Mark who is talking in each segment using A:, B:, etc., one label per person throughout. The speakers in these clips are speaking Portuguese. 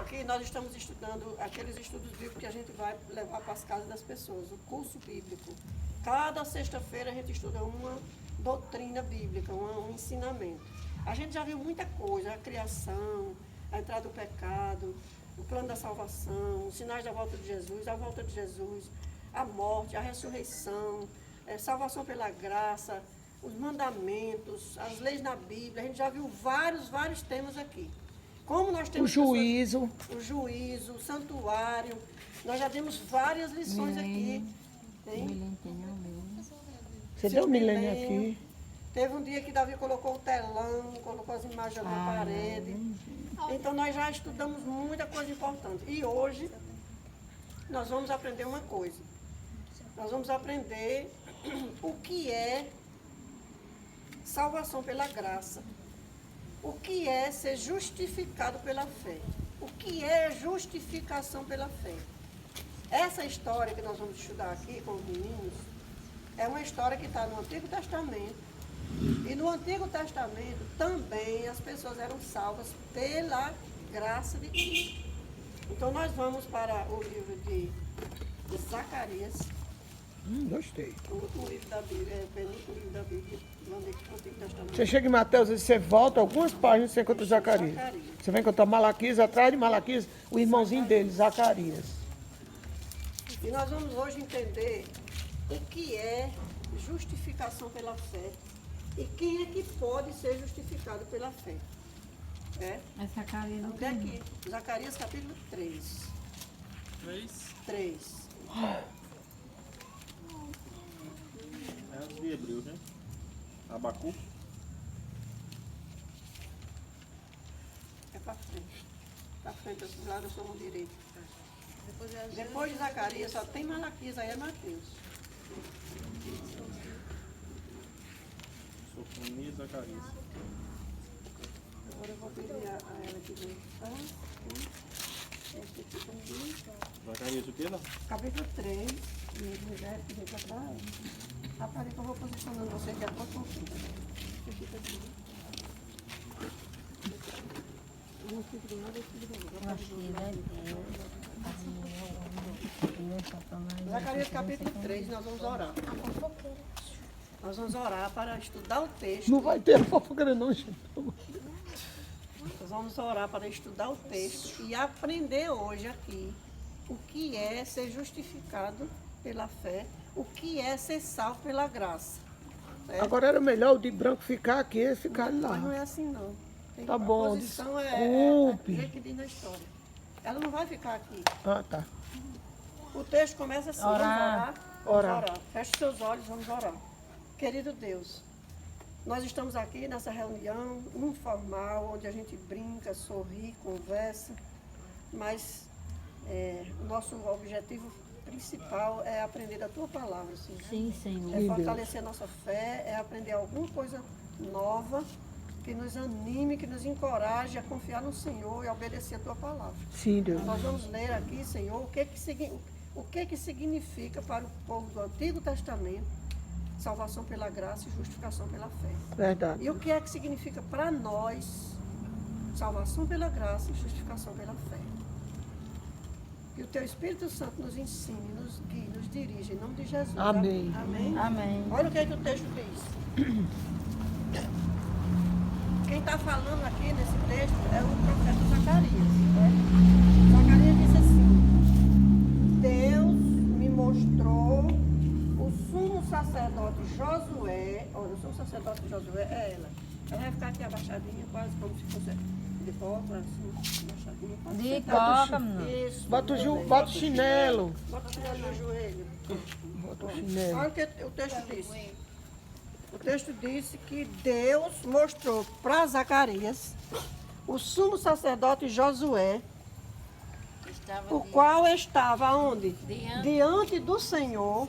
A: Aqui nós estamos estudando aqueles estudos bíblicos que a gente vai levar para as casas das pessoas, o curso bíblico. Cada sexta-feira a gente estuda uma doutrina bíblica, um ensinamento. A gente já viu muita coisa, a criação, a entrada do pecado, o plano da salvação, os sinais da volta de Jesus, a volta de Jesus, a morte, a ressurreição, salvação pela graça, os mandamentos, as leis na Bíblia. A gente já viu vários temas aqui. Como nós temos
B: O juízo.
A: o juízo, o santuário. Nós já demos várias lições aqui. Tem?
B: Você deu o milênio aqui.
A: Teve um dia que Davi colocou o telão, colocou as imagens na parede. Então nós já estudamos muita coisa importante. E hoje nós vamos aprender uma coisa. Nós vamos aprender o que é salvação pela graça. O que é ser justificado pela fé? O que é justificação pela fé? Essa história que nós vamos estudar aqui com os meninos é uma história que está no Antigo Testamento. E no Antigo Testamento também as pessoas eram salvas pela graça de Cristo. Então nós vamos para o livro de Zacarias.
B: Gostei.
A: O último livro da Bíblia, o penúltimo livro da Bíblia, do Antigo Testamento.
B: Você chega em Mateus e você volta algumas páginas e você encontra Zacarias. Você vai encontrar Malaquias, atrás de Malaquias, o irmãozinho dele, Zacarias.
A: E nós vamos hoje entender o que é justificação pela fé e quem é que pode ser justificado pela fé. É
C: Zacarias não
A: Até
C: tem.
A: aqui, Zacarias capítulo 3. 3.
D: É os de Hebreus, né? Abacu.
A: É para frente. Para frente, do lado da sua mão direita. Depois de Zacarias, só tem Malaquias, aí é Mateus.
D: Sofonia e Zacarias.
A: Agora eu vou pedir a ela que vem. Este aqui também.
D: Zacarias o que lá?
A: Capítulo 3. E mulher que vem para trás. Rapaz, que eu vou posicionando você de acordo com o fim. Você fica aqui. Não fica de nada, fica de nada. Zacarias capítulo 3, nós vamos orar. Nós vamos orar para estudar o texto.
B: Não vai ter fofoqueira não, gente.
A: Nós vamos orar para estudar o texto e aprender hoje aqui o que é ser justificado pela fé, o que é ser salvo pela graça. Certo?
B: Agora era melhor o de branco ficar aqui e ficar
A: Mas não
B: lá.
A: é assim não.
B: Tá
A: a
B: bom,
A: posição
B: desculpe.
A: é do jeito que diz na história. Ela não vai ficar aqui.
B: Ah, tá.
A: O texto começa assim,
C: Orar.
A: Vamos orar. Feche seus olhos, vamos orar. Querido Deus, nós estamos aqui nessa reunião informal, onde a gente brinca, sorri, conversa, mas o nosso objetivo principal é aprender da Tua Palavra, Senhor.
C: Sim, Senhor.
A: É fortalecer a nossa fé, é aprender alguma coisa nova que nos anime, que nos encoraje a confiar no Senhor e a obedecer a Tua Palavra.
B: Sim, Deus.
A: Nós vamos ler aqui, Senhor, o que significa para o povo do Antigo Testamento salvação pela graça e justificação pela fé.
B: Verdade.
A: E o que é que significa para nós salvação pela graça e justificação pela fé. Que o Teu Espírito Santo nos ensine, nos guie, nos dirija, em nome de Jesus.
B: Amém.
A: Amém.
C: Amém.
A: Olha o que é que o texto diz. Quem está falando aqui nesse texto é o profeta Zacarias. Né? Zacarias disse assim: Deus me mostrou o sumo sacerdote Josué. Olha, o sumo sacerdote Josué é ela. Ela vai ficar aqui abaixadinha, quase como se fosse de coca, assim, abaixadinha. Pode
C: De
A: sentar.
C: coca, menino.
A: Isso.
B: Bota
A: muito bem.
B: o chinelo.
A: Bota o chinelo no joelho.
B: Bota o chinelo.
A: Olha o que o texto disse. O texto disse que Deus mostrou para Zacarias o sumo sacerdote Josué, o qual estava onde? Diante do Senhor,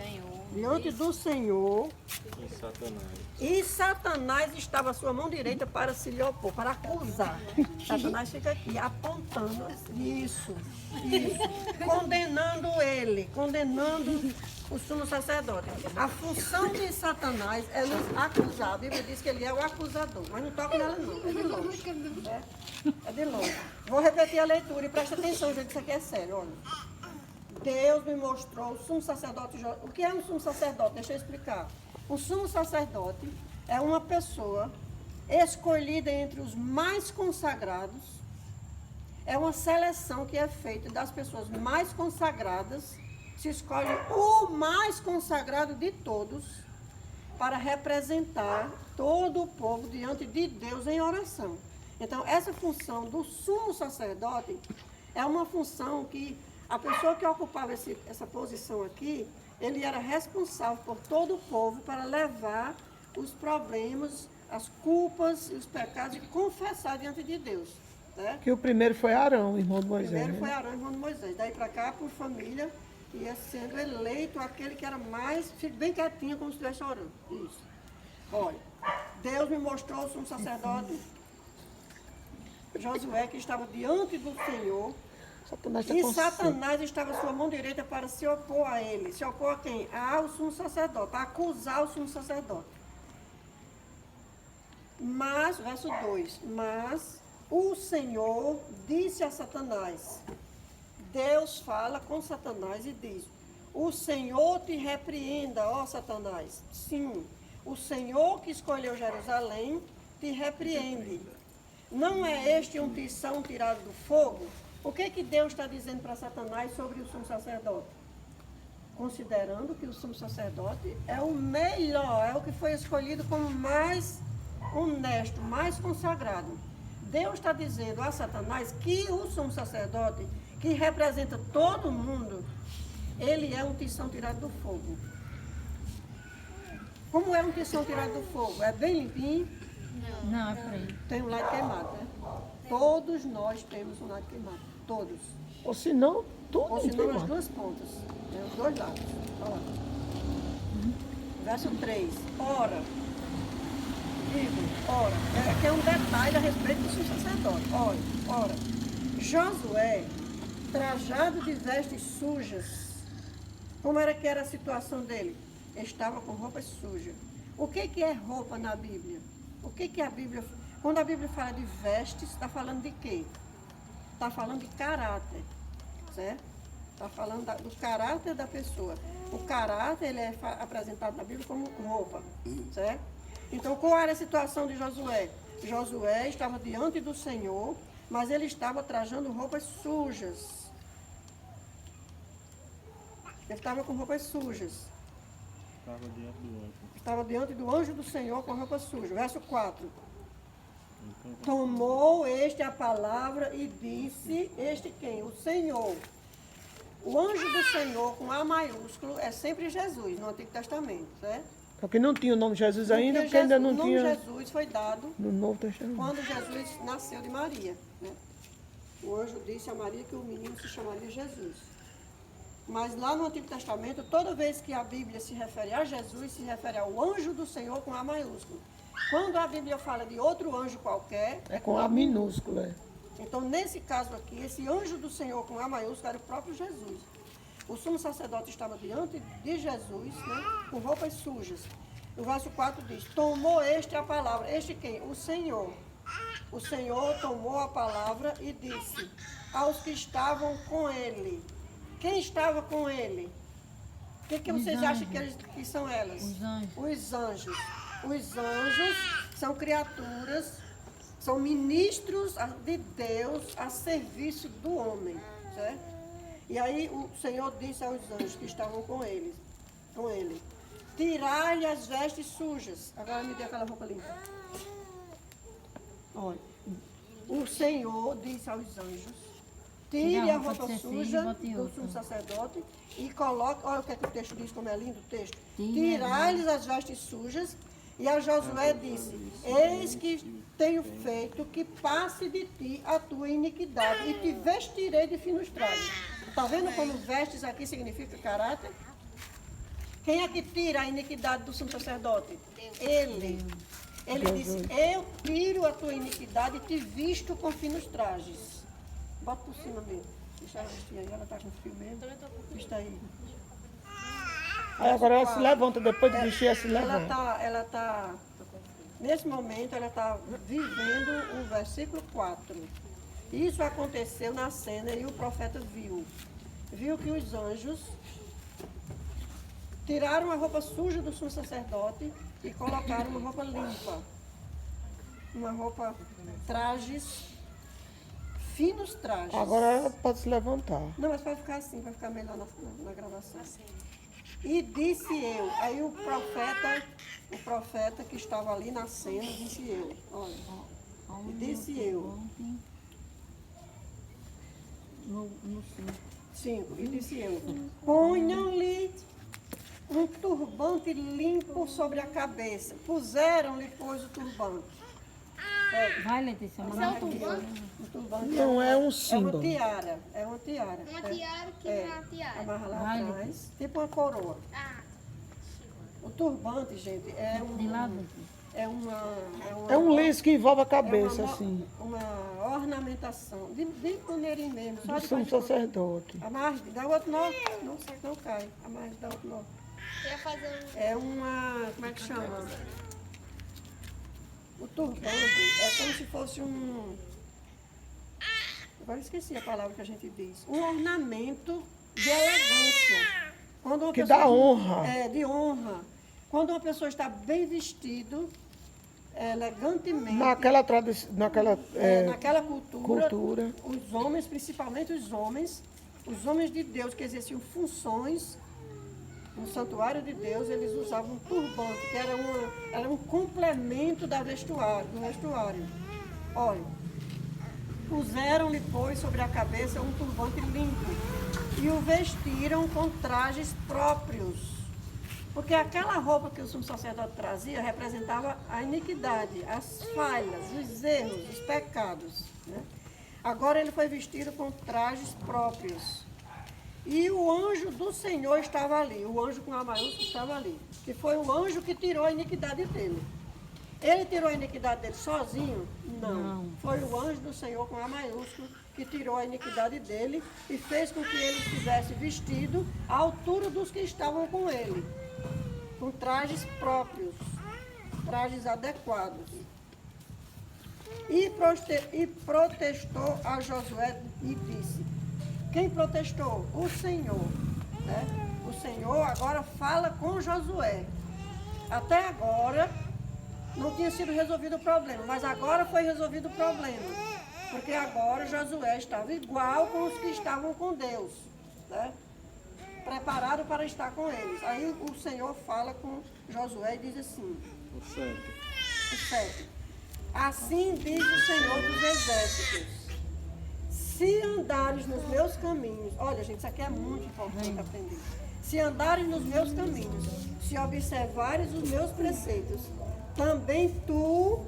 A: diante do Senhor,
D: E Satanás.
A: e Satanás estava à sua mão direita para se lhe opor, para acusar. Satanás fica aqui apontando isso, condenando ele, condenando o sumo sacerdote. A função de Satanás é nos acusar. A Bíblia diz que ele é o acusador, mas não toca nela não, é de longe. É de longe. Vou repetir a leitura e presta atenção, gente, isso aqui é sério, olha. Deus me mostrou o sumo sacerdote. O que é um sumo sacerdote? Deixa eu explicar. O sumo sacerdote é uma pessoa escolhida entre os mais consagrados. É uma seleção que é feita das pessoas mais consagradas. Se escolhe o mais consagrado de todos para representar todo o povo diante de Deus em oração. Então, essa função do sumo sacerdote é uma função que a pessoa que ocupava essa posição aqui, ele era responsável por todo o povo para levar os problemas, as culpas e os pecados e confessar diante de Deus. Né?
B: Que o primeiro foi Arão, irmão de Moisés.
A: Primeiro
B: né?
A: foi Arão, irmão de Moisés. Daí para cá, por família, ia sendo eleito aquele que era mais, fique bem quietinho, como se estivesse orando. Isso. Olha, Deus me mostrou o sumo sacerdote Josué, que estava diante do Senhor.
B: Satanás tá
A: E
B: com
A: Satanás estava à sua mão direita para se opor a ele. Se opor a quem? Ao sumo sacerdote, a acusar o sumo sacerdote. Mas, verso 2, mas o Senhor disse a Satanás, Deus fala com Satanás e diz, o Senhor te repreenda, ó Satanás. Sim, o Senhor que escolheu Jerusalém te repreende. Não é este um tição tirado do fogo? O que Deus está dizendo para Satanás sobre o sumo sacerdote? Considerando que o sumo sacerdote é o melhor, é o que foi escolhido como mais honesto, mais consagrado. Deus está dizendo a Satanás que o sumo sacerdote, que representa todo mundo, ele é um tição tirado do fogo. Como é um tição tirado do fogo? É bem limpinho?
C: Não, é por aí.
A: Tem um lado queimado, né? Todos nós temos um lado queimado. Todos.
B: Ou se não, tudo
A: Ou se não, as
B: queimado.
A: duas pontas. Tem os dois lados. Olha lá. Verso 3. Ora. Digo, ora. Aqui é um detalhe a respeito do sumo sacerdote. Ora. Josué, trajado de vestes sujas. Como era que era a situação dele? Estava com roupas sujas. O que é roupa na Bíblia? O que a Bíblia... Quando a Bíblia fala de vestes, está falando de quê? Está falando de caráter, certo? Está falando do caráter da pessoa. O caráter, ele é apresentado na Bíblia como roupa, certo? Então, qual era a situação de Josué? Josué estava diante do Senhor, mas ele estava trajando roupas sujas. Ele estava com roupas sujas.
D: Estava diante do anjo.
A: Estava diante do anjo do Senhor com roupa suja. Verso 4.
D: Então,
A: Tomou este a palavra e disse, este quem? O Senhor. O anjo do Senhor, com A maiúsculo, é sempre Jesus, no Antigo Testamento, certo?
B: Porque não tinha o nome de Jesus ainda, porque ainda não
A: o nome
B: tinha
A: Jesus foi dado
B: no Novo Testamento.
A: quando Jesus nasceu de Maria, né? O anjo disse a Maria que o menino se chamaria Jesus. Mas lá no Antigo Testamento, toda vez que a Bíblia se refere a Jesus, se refere ao anjo do Senhor com A maiúsculo. Quando a Bíblia fala de outro anjo qualquer,
B: É com A minúsculo, é.
A: Então, nesse caso aqui, esse anjo do Senhor com A maiúsculo era o próprio Jesus. O sumo sacerdote estava diante de Jesus, né, com roupas sujas. O verso 4 diz, tomou este a palavra. Este quem? O Senhor. O Senhor tomou a palavra e disse aos que estavam com ele. Quem estava com ele? O que vocês acham que são elas?
C: Os anjos.
A: Os anjos. Os anjos são criaturas, são ministros de Deus a serviço do homem, certo? E aí o Senhor disse aos anjos que estavam com ele, tirai-lhe as vestes sujas. Agora me dê aquela roupa limpa. Olha, o Senhor disse aos anjos, tire a roupa suja do sumo sacerdote e coloque, olha o que, é que o texto diz, como é lindo o texto. Tirai-lhes as vestes sujas. E a Josué disse, eis que tenho feito que passe de ti a tua iniquidade e te vestirei de finos trajes. Está vendo como vestes aqui significa caráter? Quem é que tira a iniquidade do sumo sacerdote? Ele. Ele disse, eu tiro a tua iniquidade e te visto com finos trajes. Bota por cima mesmo. Deixa ela vestir aí, ela está com frio mesmo. Vista aí.
B: Aí agora ela se levanta, depois de vestir, ela se levanta.
A: Ela tá, nesse momento, ela está vivendo o versículo 4. Isso aconteceu na cena e o profeta viu que os anjos tiraram a roupa suja do sumo sacerdote e colocaram uma roupa limpa. Uma roupa, trajes, finos trajes.
B: Agora ela pode se levantar.
A: Não, mas vai ficar assim, vai ficar melhor na gravação. E disse eu, aí o profeta que estava ali na cena, disse eu, olha, e disse eu, 5, e disse eu, ponham-lhe um turbante limpo sobre a cabeça. Puseram-lhe, pois, o turbante.
C: Vai, Letícia.
E: Isso é um turbante?
A: O turbante
B: Não é um
A: É uma
B: símbolo.
A: tiara, é uma tiara.
E: Uma tiara que é uma tiara.
A: Amarra lá
C: Vai,
A: atrás, tipo uma coroa.
E: Ah,
A: O turbante, gente, é
C: De lado.
B: É um lenço que envolve a
A: é
B: cabeça,
A: uma,
B: assim.
A: uma ornamentação, de maneirinho mesmo. Só
B: Do
A: de
B: sumo
A: baixo.
B: sacerdote.
A: Amarre, dá outro nó. Não sei, não cai. Amarre, dá outro nó.
E: eu ia fazer
A: É uma, como é que chama? O turbante é como se fosse um... Agora esqueci a palavra que a gente diz. Um ornamento de elegância. Quando uma
B: Que
A: pessoa
B: dá honra.
A: É, de honra. Quando uma pessoa está bem vestido, elegantemente,
B: Naquela
A: naquela cultura,
B: cultura.
A: os homens, principalmente os homens de Deus que exerciam funções no santuário de Deus, eles usavam um turbante, que era um complemento do vestuário. Olha, puseram-lhe, pois, sobre a cabeça um turbante limpo e o vestiram com trajes próprios. Porque aquela roupa que o sumo sacerdote trazia representava a iniquidade, as falhas, os erros, os pecados. Né? Agora ele foi vestido com trajes próprios. E o anjo do Senhor estava ali, o anjo com A maiúsculo estava ali, que foi o anjo que tirou a iniquidade dele. Ele tirou a iniquidade dele sozinho? Não. Foi o anjo do Senhor com A maiúsculo que tirou a iniquidade dele e fez com que ele estivesse vestido à altura dos que estavam com ele, com trajes próprios, trajes adequados. E protestou a Josué e disse, quem protestou? O Senhor. Né? O Senhor agora fala com Josué. Até agora não tinha sido resolvido o problema, mas agora foi resolvido o problema. Porque agora Josué estava igual com os que estavam com Deus. Né? Preparado para estar com eles. Aí o Senhor fala com Josué e diz assim,
D: O 7.
A: assim diz o Senhor dos Exércitos, se andares nos meus caminhos, olha gente, isso aqui é muito importante aprender, se andares nos meus caminhos, se observares os meus preceitos, também tu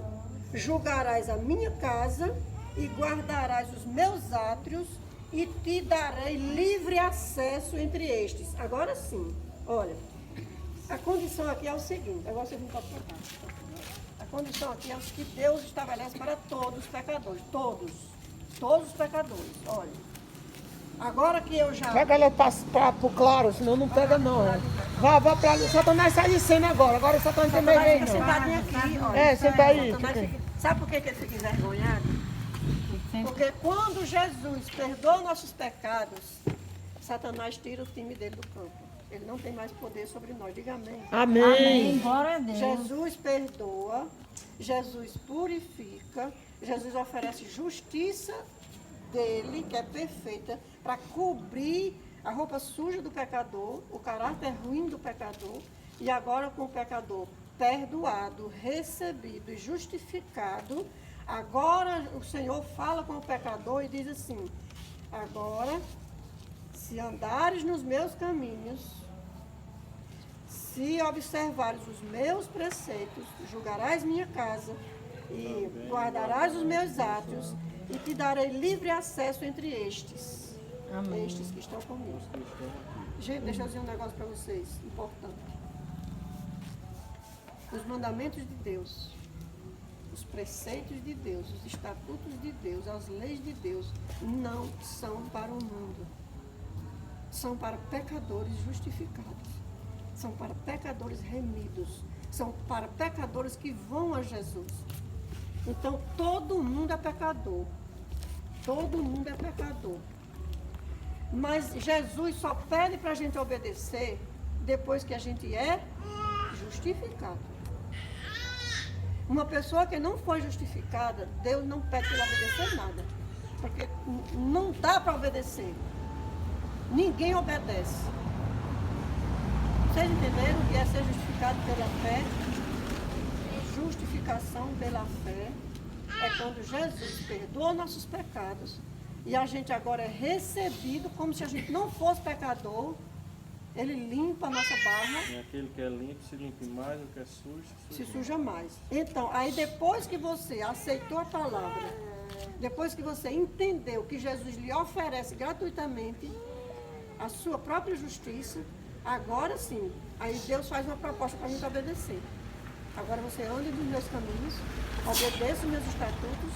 A: julgarás a minha casa e guardarás os meus átrios e te darei livre acesso entre estes. Agora sim, olha, a condição aqui é o seguinte, agora vocês não podem tocar. A condição aqui é o que Deus estabelece para todos os pecadores, todos os pecadores, olha. Agora que eu já...
B: Pega ela pro claro, senão não pega não. Vá pra ali. Satanás sai de cena agora. Agora o Satanás tem meio
A: Fica
B: não.
A: sentadinho aqui, olha.
B: É, senta aí.
A: Satanás sabe por que ele fica envergonhado? Porque quando Jesus perdoa nossos pecados, Satanás tira o time dele do campo. Ele não tem mais poder sobre nós. Diga amém.
B: Amém.
C: Amém. Glória a Deus.
A: Jesus perdoa, Jesus purifica, Jesus oferece justiça dele, que é perfeita, para cobrir a roupa suja do pecador, o caráter ruim do pecador, e agora com o pecador perdoado, recebido e justificado, agora o Senhor fala com o pecador e diz assim, agora, se andares nos meus caminhos, se observares os meus preceitos, julgarás minha casa e guardarás os meus átrios e te darei livre acesso entre estes.
C: Amém.
A: estes que estão comigo.
D: Os que estão aqui.
A: Gente, deixa eu dizer um negócio para vocês, importante. Os mandamentos de Deus, os preceitos de Deus, os estatutos de Deus, as leis de Deus, não são para o mundo. São para pecadores justificados. São para pecadores remidos. São para pecadores que vão a Jesus. Então, todo mundo é pecador. Todo mundo é pecador. Mas Jesus só pede para a gente obedecer depois que a gente é justificado. Uma pessoa que não foi justificada, Deus não pede para ela obedecer nada. Porque não dá para obedecer. Ninguém obedece. Vocês entenderam o que é ser justificado pela fé? Justificação pela fé é quando Jesus perdoa nossos pecados e a gente agora é recebido como se a gente não fosse pecador. Ele limpa a nossa barra,
D: E aquele que é limpo se limpe mais, o que é sujo
A: se suja mais. Então, aí depois que você aceitou a palavra, depois que você entendeu que Jesus lhe oferece gratuitamente a sua própria justiça, agora sim, aí Deus faz uma proposta para a gente obedecer. Agora você ande nos meus caminhos, obedeça os meus estatutos,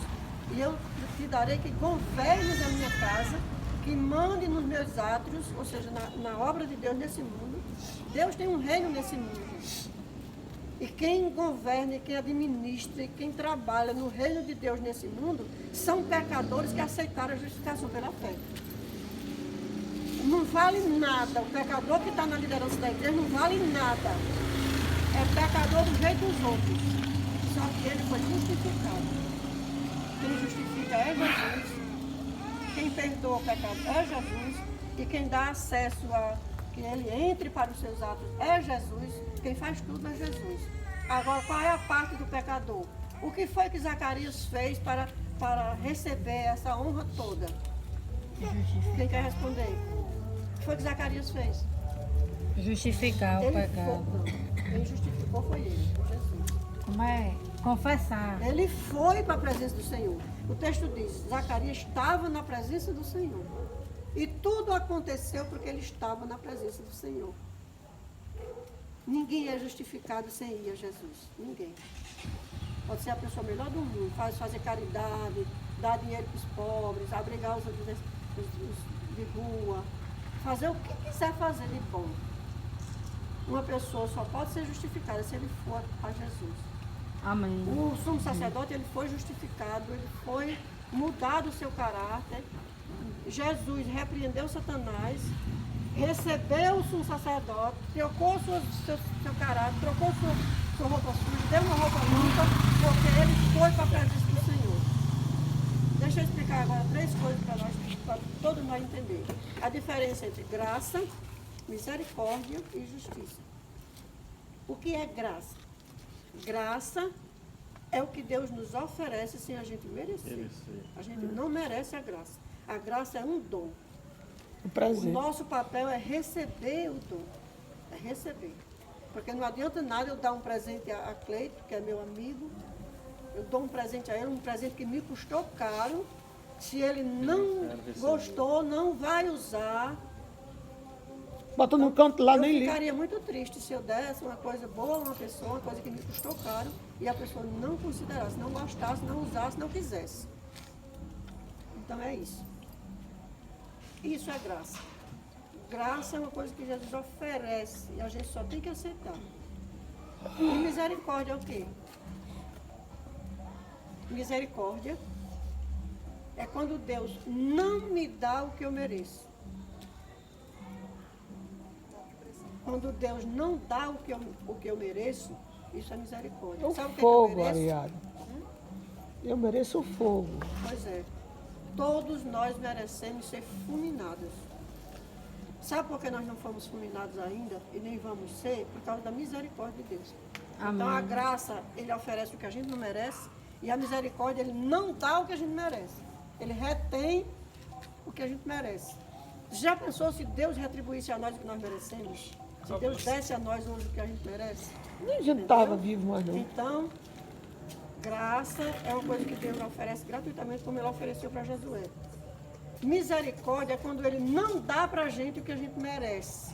A: e eu te darei que governes a minha casa, que mande nos meus átrios, ou seja, na obra de Deus nesse mundo. Deus tem um reino nesse mundo. E quem governa, quem administra e quem trabalha no reino de Deus nesse mundo são pecadores que aceitaram a justificação pela fé. Não vale nada. O pecador que está na liderança da igreja não vale nada. É pecador do jeito dos outros. Só que ele foi justificado. Quem justifica é Jesus. Quem perdoa o pecado é Jesus. E quem dá acesso a que ele entre para os seus atos é Jesus. Quem faz tudo é Jesus. Agora, qual é a parte do pecador? O que foi que Zacarias fez para receber essa honra toda? Quem quer responder? O que foi que Zacarias fez?
C: Justificar o pecado.
A: Quem justificou foi ele, foi Jesus.
C: Como é? Confessar.
A: Ele foi para a presença do Senhor. O texto diz, Zacarias estava na presença do Senhor. E tudo aconteceu porque ele estava na presença do Senhor. Ninguém é justificado sem ir a Jesus. Ninguém. Pode ser a pessoa melhor do mundo, fazer caridade, dar dinheiro para os pobres, abrigar os de rua, fazer o que quiser fazer de bom. Uma pessoa só pode ser justificada se ele for a Jesus.
C: Amém.
A: O sumo sacerdote, ele foi justificado, ele foi mudado o seu caráter. Jesus repreendeu Satanás, recebeu o sumo sacerdote, trocou seu caráter, trocou sua roupa suja, deu uma roupa limpa, porque ele foi para a presença do Senhor. Deixa eu explicar agora 3 coisas para nós, para todo mundo entender. A diferença entre graça, misericórdia e justiça. O que é graça? Graça é o que Deus nos oferece sem a gente merecer. A gente não merece a graça. A graça é um dom.
B: O
A: O
B: presente.
A: nosso papel é receber o dom. É receber. Porque não adianta nada eu dar um presente a Cleito, que é meu amigo. Eu dou um presente a ele, um presente que me custou caro. Se ele não gostou, não vai usar.
B: Bota no canto lá,
A: Eu
B: nem liga.
A: ficaria muito triste se eu desse uma coisa boa a uma pessoa, uma coisa que me custou caro, e a pessoa não considerasse, não gostasse, não usasse, não quisesse. Então é isso. Isso é graça. Graça é uma coisa que Jesus oferece e a gente só tem que aceitar. E misericórdia é o quê? Misericórdia é quando Deus não me dá o que eu mereço. Quando Deus não dá o que eu mereço, isso é misericórdia.
B: O
A: Sabe o que
B: fogo,
A: eu mereço?
B: Ariadne. Eu mereço o fogo.
A: Pois é. Todos nós merecemos ser fulminados. Sabe por que nós não fomos fulminados ainda e nem vamos ser? Por causa da misericórdia de Deus.
C: Amém.
A: Então a graça, ele oferece o que a gente não merece, e a misericórdia, ele não dá o que a gente merece. Ele retém o que a gente merece. Já pensou se Deus retribuísse a nós o que nós merecemos? Se Deus desse a nós hoje o que a gente merece?
B: Nem a gente estava vivo mais não.
A: Então, graça é uma coisa que Deus oferece gratuitamente, como ele ofereceu para Josué. Misericórdia é quando ele não dá pra gente o que a gente merece.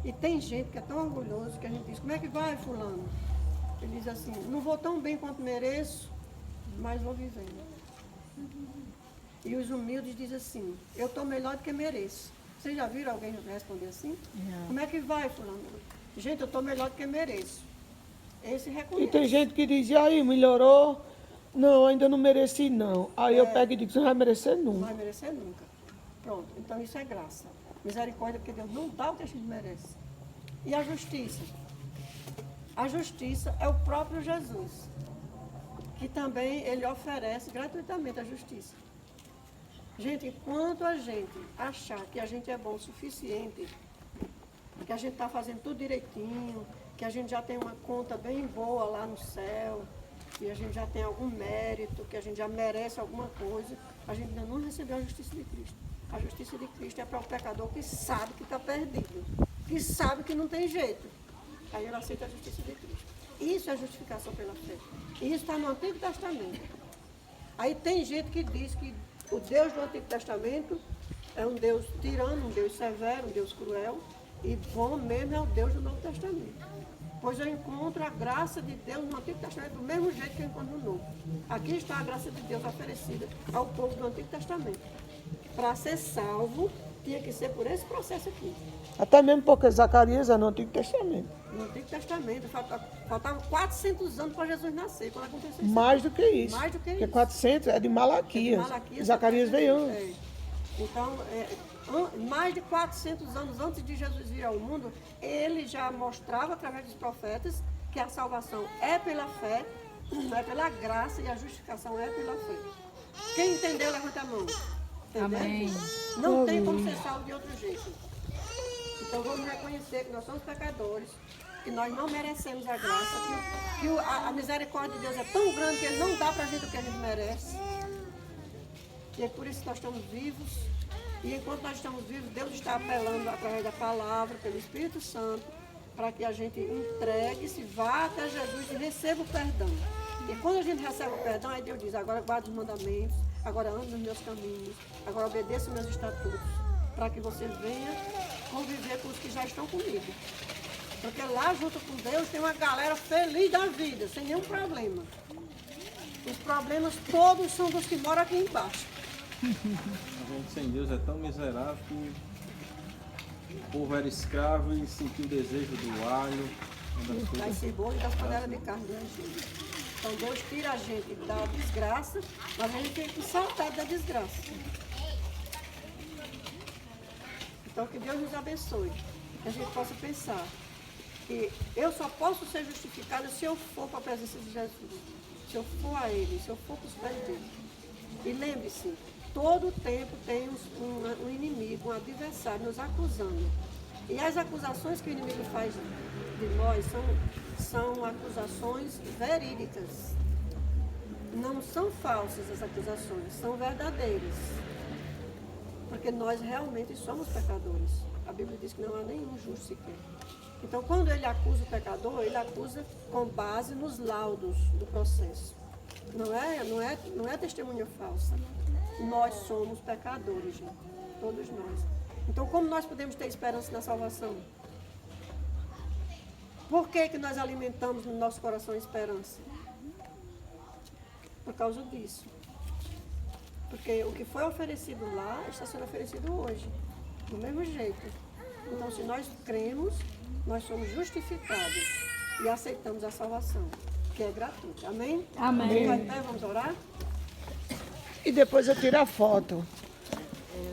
A: E tem gente que é tão orgulhoso que a gente diz, como é que vai, fulano? Ele diz assim, não vou tão bem quanto mereço, mas vou vivendo. E os humildes dizem assim, eu estou melhor do que mereço. Vocês já viram alguém responder assim?
C: Já.
A: Como é que vai, fulano? Gente, eu estou melhor do que mereço. Esse
B: E
A: reconhece.
B: tem gente que diz, e aí, melhorou? Não, ainda não mereci, não. Aí eu pego e digo, você não vai merecer
A: Não
B: nunca.
A: vai merecer nunca. Pronto, então isso é graça. Misericórdia, porque Deus não dá o que a gente merece. E a justiça? A justiça é o próprio Jesus, que também ele oferece gratuitamente a justiça. Gente, enquanto a gente achar que a gente é bom o suficiente, que a gente está fazendo tudo direitinho, que a gente já tem uma conta bem boa lá no céu, que a gente já tem algum mérito, que a gente já merece alguma coisa, a gente ainda não recebeu a justiça de Cristo. A justiça de Cristo é para o pecador que sabe que está perdido, que sabe que não tem jeito. Aí ele aceita a justiça de Cristo. Isso é justificação pela fé. E isso está no Antigo Testamento. Aí tem gente que diz que o Deus do Antigo Testamento é um Deus tirano, um Deus severo, um Deus cruel, e bom mesmo é o Deus do Novo Testamento. Pois eu encontro a graça de Deus no Antigo Testamento do mesmo jeito que eu encontro no Novo. Aqui está a graça de Deus oferecida ao povo do Antigo Testamento. Para ser salvo, tinha que ser por esse processo aqui.
B: Até mesmo porque Zacarias é no Antigo Testamento.
A: No Antigo Testamento, faltavam 400 anos para Jesus nascer, quando aconteceu isso.
B: Mais do que isso.
A: Mais do que
B: Porque
A: isso.
B: 400 é de Malaquias.
A: Malaquias,
B: Zacarias veio antes.
A: é. Então, mais de 400 anos antes de Jesus vir ao mundo, ele já mostrava através dos profetas que a salvação é pela fé, é pela graça e a justificação é pela fé. Quem entendeu, levanta a mão. Entendeu?
C: Amém.
A: Não tem como ser salvo de outro jeito. Então vamos reconhecer que nós somos pecadores, que nós não merecemos a graça, que a misericórdia de Deus é tão grande que Ele não dá para a gente o que a gente merece. E é por isso que nós estamos vivos. E enquanto nós estamos vivos, Deus está apelando através da palavra, pelo Espírito Santo, para que a gente entregue-se, vá até Jesus e receba o perdão. E quando a gente recebe o perdão, aí Deus diz, agora guarde os mandamentos, agora ande nos meus caminhos, agora obedeça os meus estatutos, para que você venha conviver com os que já estão comigo. Porque lá junto com Deus tem uma galera feliz da vida, sem nenhum problema. Os problemas todos são dos que moram aqui embaixo.
D: A gente sem Deus é tão miserável que o povo era escravo e sentiu o desejo do alho, das
A: Das
D: coisas.
A: cebolas e das panelas de carne do Egito. Então Deus tira a gente da desgraça, mas a gente tem que saltar da desgraça. Então que Deus nos abençoe, que a gente possa pensar que eu só posso ser justificado se eu for para a presença de Jesus, se eu for a Ele, se eu for para os pés dele. E lembre-se, todo tempo tem um inimigo, um adversário nos acusando. E as acusações que o inimigo faz de nós são acusações verídicas. Não são falsas as acusações, são verdadeiras. Porque nós realmente somos pecadores. A Bíblia diz que não há nenhum justo sequer. Então, quando ele acusa o pecador, ele acusa com base nos laudos do processo. Não é testemunha falsa. Nós somos pecadores, gente. Todos nós. Então, como nós podemos ter esperança na salvação? Por que nós alimentamos no nosso coração a esperança? Por causa disso. Porque o que foi oferecido lá está sendo oferecido hoje, do mesmo jeito. Então, se nós cremos, nós somos justificados e aceitamos a salvação, que é gratuita. Amém?
C: Amém.
A: Fica de pé, vamos orar?
B: E depois eu tiro a foto.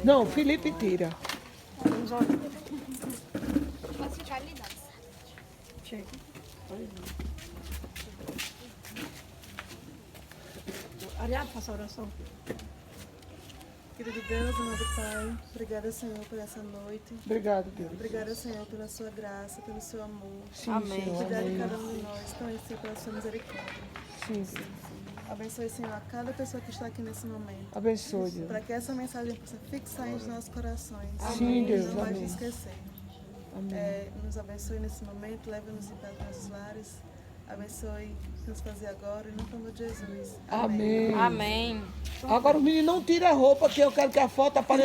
B: Não, Felipe tira.
A: Vamos orar.
E: Posso ficar ali, não?
A: Chega. Ariado, faça a oração.
F: Querido Deus, amado Pai, obrigada, Senhor, por essa noite.
B: Obrigado, Deus.
F: Obrigada, Senhor, pela sua graça, pelo seu amor.
B: Sim,
C: Amém.
B: Senhor.
F: Obrigada
B: Amém.
F: a cada um de nós, também, Senhor, pela sua misericórdia.
B: Sim, Senhor.
F: Abençoe, Senhor, a cada pessoa que está aqui nesse momento.
B: Abençoe, Deus.
F: Para que essa mensagem possa fixar em nossos corações.
B: Sim, Deus.
F: Não mais
B: Amém.
F: nos esquecer.
B: Amém.
F: Nos abençoe nesse momento, leve-nos em paz nos nossos lares. Abençoe o que nos fazer agora e no nome de Jesus.
B: Amém.
C: Amém.
B: Agora o menino não tira a roupa, que eu quero que a foto apareça.